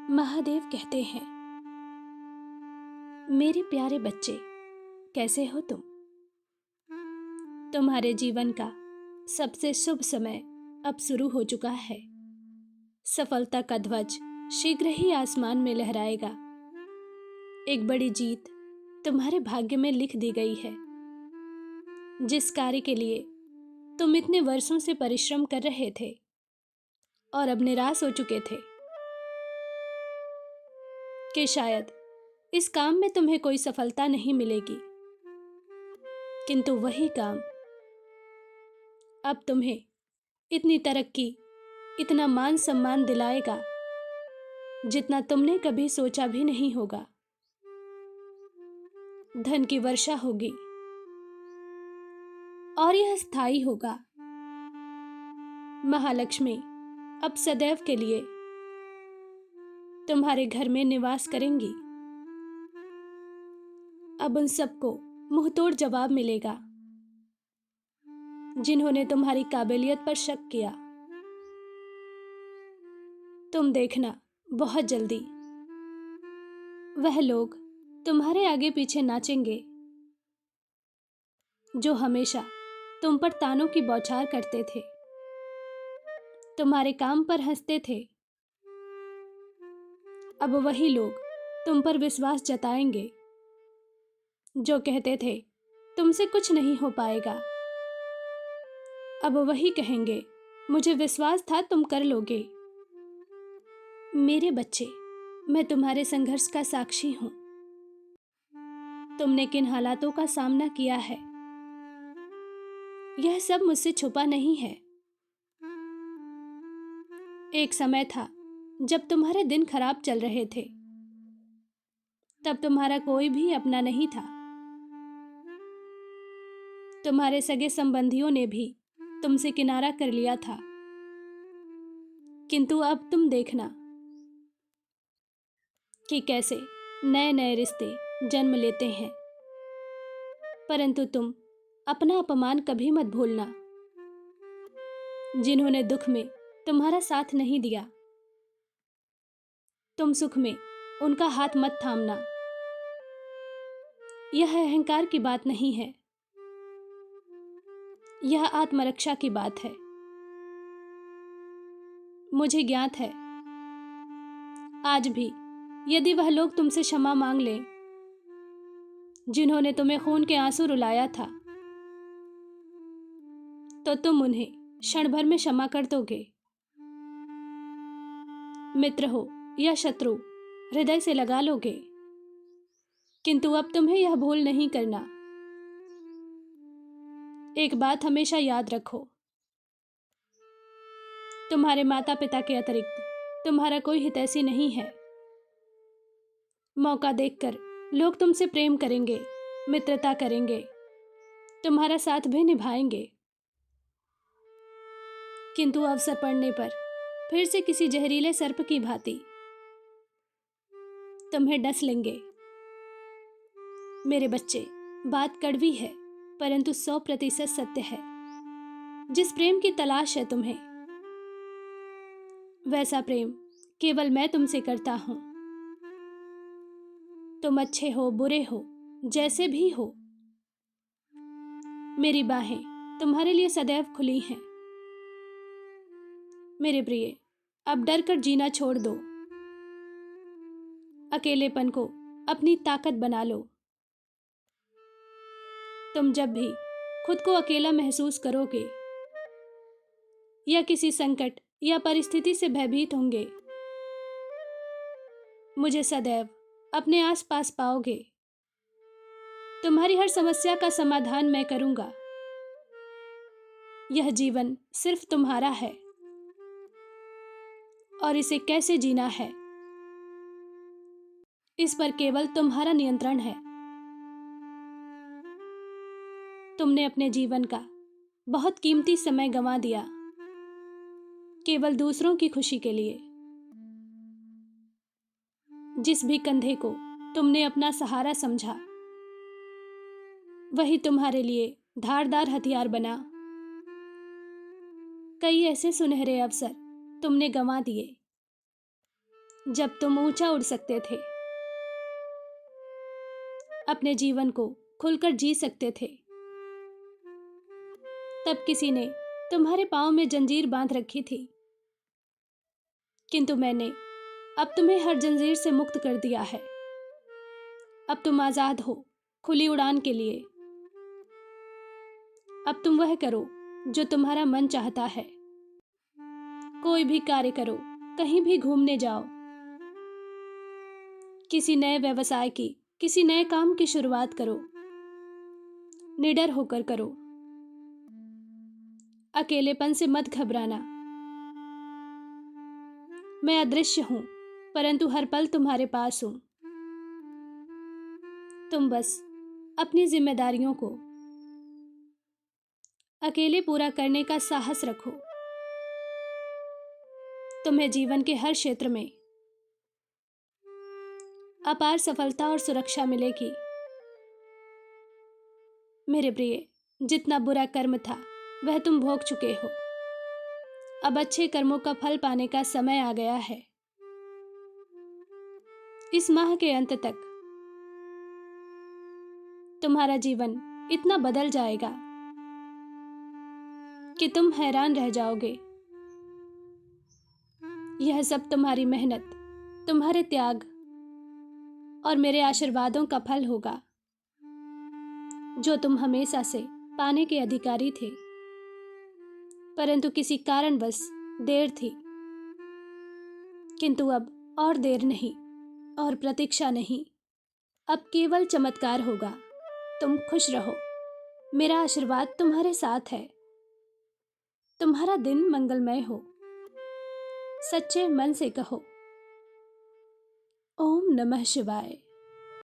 महादेव कहते हैं, मेरे प्यारे बच्चे, कैसे हो तुम? तुम्हारे जीवन का सबसे शुभ समय अब शुरू हो चुका है। सफलता का ध्वज शीघ्र ही आसमान में लहराएगा। एक बड़ी जीत तुम्हारे भाग्य में लिख दी गई है। जिस कार्य के लिए तुम इतने वर्षों से परिश्रम कर रहे थे और अब निराश हो चुके थे कि शायद इस काम में तुम्हें कोई सफलता नहीं मिलेगी, किंतु वही काम अब तुम्हें इतनी तरक्की, इतना मान सम्मान दिलाएगा जितना तुमने कभी सोचा भी नहीं होगा। धन की वर्षा होगी और यह स्थायी होगा। महालक्ष्मी अब सदैव के लिए तुम्हारे घर में निवास करेंगी। अब उन सबको मुंहतोड़ जवाब मिलेगा जिन्होंने तुम्हारी काबिलियत पर शक किया। तुम देखना, बहुत जल्दी वह लोग तुम्हारे आगे पीछे नाचेंगे जो हमेशा तुम पर तानों की बौछार करते थे, तुम्हारे काम पर हंसते थे। अब वही लोग तुम पर विश्वास जताएंगे जो कहते थे तुमसे कुछ नहीं हो पाएगा। अब वही कहेंगे, मुझे विश्वास था तुम कर लोगे। मेरे बच्चे, मैं तुम्हारे संघर्ष का साक्षी हूं। तुमने किन हालातों का सामना किया है, यह सब मुझसे छुपा नहीं है। एक समय था जब तुम्हारे दिन खराब चल रहे थे, तब तुम्हारा कोई भी अपना नहीं था। तुम्हारे सगे संबंधियों ने भी तुमसे किनारा कर लिया था, किंतु अब तुम देखना कि कैसे नए नए रिश्ते जन्म लेते हैं। परंतु तुम अपना अपमान कभी मत भूलना। जिन्होंने दुख में तुम्हारा साथ नहीं दिया, तुम सुख में उनका हाथ मत थामना। यह अहंकार की बात नहीं है, यह आत्मरक्षा की बात है। मुझे ज्ञात है, आज भी यदि वह लोग तुमसे क्षमा मांग लें जिन्होंने तुम्हें खून के आंसू रुलाया था, तो तुम उन्हें क्षण भर में क्षमा कर दोगे। मित्र हो या शत्रु, हृदय से लगा लोगे। किंतु अब तुम्हें यह भूल नहीं करना। एक बात हमेशा याद रखो, तुम्हारे माता पिता के अतिरिक्त तुम्हारा कोई हितैषी नहीं है। मौका देखकर लोग तुमसे प्रेम करेंगे, मित्रता करेंगे, तुम्हारा साथ भी निभाएंगे, किंतु अवसर पड़ने पर फिर से किसी जहरीले सर्प की भांति तुम्हें डस लेंगे। मेरे बच्चे, बात कड़वी है परंतु 100% सत्य है। जिस प्रेम की तलाश है तुम्हें, वैसा प्रेम केवल मैं तुमसे करता हूं। तुम अच्छे हो, बुरे हो, जैसे भी हो, मेरी बाहें तुम्हारे लिए सदैव खुली हैं। मेरे प्रिय, अब डर कर जीना छोड़ दो। अकेलेपन को अपनी ताकत बना लो। तुम जब भी खुद को अकेला महसूस करोगे या किसी संकट या परिस्थिति से भयभीत होंगे, मुझे सदैव अपने आसपास पाओगे। तुम्हारी हर समस्या का समाधान मैं करूंगा। यह जीवन सिर्फ तुम्हारा है और इसे कैसे जीना है, इस पर केवल तुम्हारा नियंत्रण है। तुमने अपने जीवन का बहुत कीमती समय गंवा दिया केवल दूसरों की खुशी के लिए। जिस भी कंधे को तुमने अपना सहारा समझा, वही तुम्हारे लिए धारदार हथियार बना। कई ऐसे सुनहरे अवसर तुमने गंवा दिए जब तुम ऊंचा उड़ सकते थे, अपने जीवन को खुलकर जी सकते थे, तब किसी ने तुम्हारे पाँव में जंजीर बांध रखी थी, किंतु मैंने अब तुम्हें हर जंजीर से मुक्त कर दिया है। अब तुम आजाद हो खुली उड़ान के लिए। अब तुम वह करो जो तुम्हारा मन चाहता है। कोई भी कार्य करो, कहीं भी घूमने जाओ, किसी नए व्यवसाय की, किसी नए काम की शुरुआत करो, निडर होकर करो। अकेलेपन से मत घबराना। मैं अदृश्य हूं, परंतु हर पल तुम्हारे पास हूं। तुम बस अपनी जिम्मेदारियों को अकेले पूरा करने का साहस रखो। तुम्हें जीवन के हर क्षेत्र में अपार सफलता और सुरक्षा मिलेगी। मेरे प्रिय, जितना बुरा कर्म था वह तुम भोग चुके हो। अब अच्छे कर्मों का फल पाने का समय आ गया है। इस माह के अंत तक तुम्हारा जीवन इतना बदल जाएगा कि तुम हैरान रह जाओगे। यह सब तुम्हारी मेहनत, तुम्हारे त्याग और मेरे आशीर्वादों का फल होगा, जो तुम हमेशा से पाने के अधिकारी थे, परंतु किसी कारणवश देर थी। किंतु अब और देर नहीं और प्रतीक्षा नहीं, अब केवल चमत्कार होगा। तुम खुश रहो, मेरा आशीर्वाद तुम्हारे साथ है। तुम्हारा दिन मंगलमय हो। सच्चे मन से कहो, ओम नमः शिवाय।